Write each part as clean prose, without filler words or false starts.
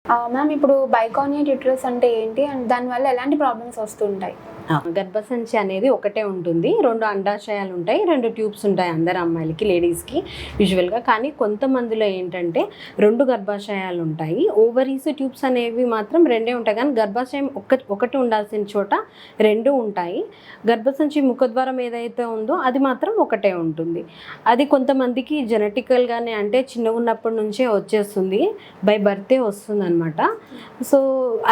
Ma'am ఇప్పుడు బైకానియల్ uterus అంటే ఏంటి? అండ్ దానివల్ల ఎలాంటి ప్రాబ్లమ్స్ వస్తుంటాయి? గర్భసంచి అనేది ఒకటే ఉంటుంది. 2 అండాశయాలు ఉంటాయి, 2 ట్యూబ్స్ ఉంటాయి అందరు అమ్మాయిలకి, లేడీస్‌కి యూజువల్‌గా. కానీ కొంతమందిలో ఏంటంటే 2 గర్భాశయాలు ఉంటాయి. ఓవరీస్, ట్యూబ్స్ అనేవి మాత్రం 2 ఉంటాయి. కానీ గర్భాశయం ఒకటి ఉండాల్సిన చోట 2 ఉంటాయి. గర్భసంచి ముఖద్వారం ఏదైతే ఉందో అది మాత్రం ఒకటే ఉంటుంది. అది కొంతమందికి జెనెటికల్‌గానే, అంటే చిన్నగున్నప్పటి నుంచే వచ్చేస్తుంది, బై బర్తే వస్తుందనమాట. సో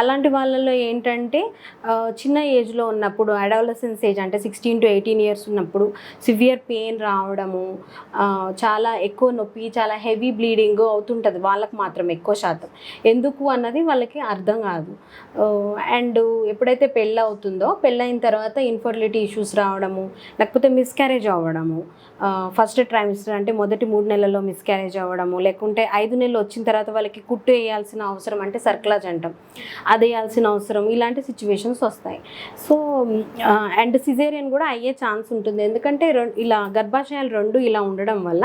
అలాంటి వాళ్ళలో ఏంటంటే చిన్న ఏజ్లో ఉన్నప్పుడు, అడాలసెన్స్ ఏజ్ అంటే 16 to 18 ఇయర్స్ ఉన్నప్పుడు సివియర్ పెయిన్ రావడము, చాలా ఎక్కువ నొప్పి, చాలా హెవీ బ్లీడింగ్ అవుతుంటుంది వాళ్ళకి మాత్రం ఎక్కువ శాతం. ఎందుకు అన్నది వాళ్ళకి అర్థం కాదు. అండ్ ఎప్పుడైతే పెళ్ళి అవుతుందో, పెళ్ళైన తర్వాత ఇన్ఫర్టిలిటీ ఇష్యూస్ రావడము, లేకపోతే మిస్క్యారేజ్ అవ్వడము, ఫస్ట్ ట్రైమిస్టర్ అంటే మొదటి 3 నెలల్లో మిస్క్యారేజ్ అవ్వడము, లేకుంటే 5 నెలలు వచ్చిన తర్వాత వాళ్ళకి కుట్టు వేయాల్సిన అవసరం, అంటే సర్క్లాజ్ అంటాం, అది వేయాల్సిన అవసరం, ఇలాంటి సిచ్యువేషన్స్ వస్తాయి. సో అండ్ సిజేరియన్ కూడా అయ్యే ఛాన్స్ ఉంటుంది. ఎందుకంటే ఇలా గర్భాశయాలు 2 ఇలా ఉండడం వల్ల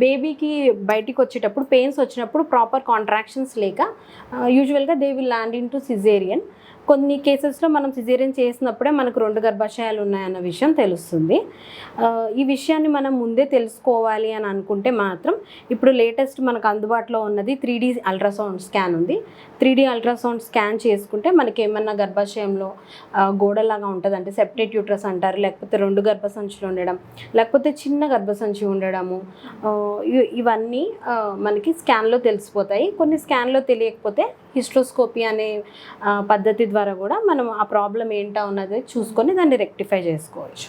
బేబీకి బయటికి వచ్చేటప్పుడు పెయిన్స్ వచ్చినప్పుడు ప్రాపర్ కాంట్రాక్షన్స్ లేక యూజువల్గా they will land in to caesarean. కొన్ని కేసెస్లో మనం సిజేరియన్ చేసినప్పుడే మనకు 2 గర్భాశయాలు ఉన్నాయన్న విషయం తెలుస్తుంది. ఈ విషయాన్ని మనం ముందే తెలుసుకోవాలి అని అనుకుంటే మాత్రం ఇప్పుడు లేటెస్ట్ మనకు అందుబాటులో ఉన్నది 3D అల్ట్రాసౌండ్ స్కాన్ ఉంది. 3D అల్ట్రాసౌండ్ స్కాన్ చేసుకుంటే మనకి ఏమన్నా గర్భాశయంలో గోడలాగా ఉంటుంది, అంటే సెప్టేట్ యూట్రస్ అంటారు, లేకపోతే 2 గర్భసంచులు ఉండడం, లేకపోతే చిన్న గర్భసంచి ఉండడము, ఇవన్నీ మనకి స్కాన్లో తెలిసిపోతాయి. కొన్ని స్కాన్లో తెలియకపోతే హిస్ట్రోస్కోపీ అనే పద్ధతి ద్వారా కూడా మనం ఆ ప్రాబ్లం ఏంటో ఉన్నది చూసుకొని దాన్ని రెక్టిఫై చేసుకోవచ్చు.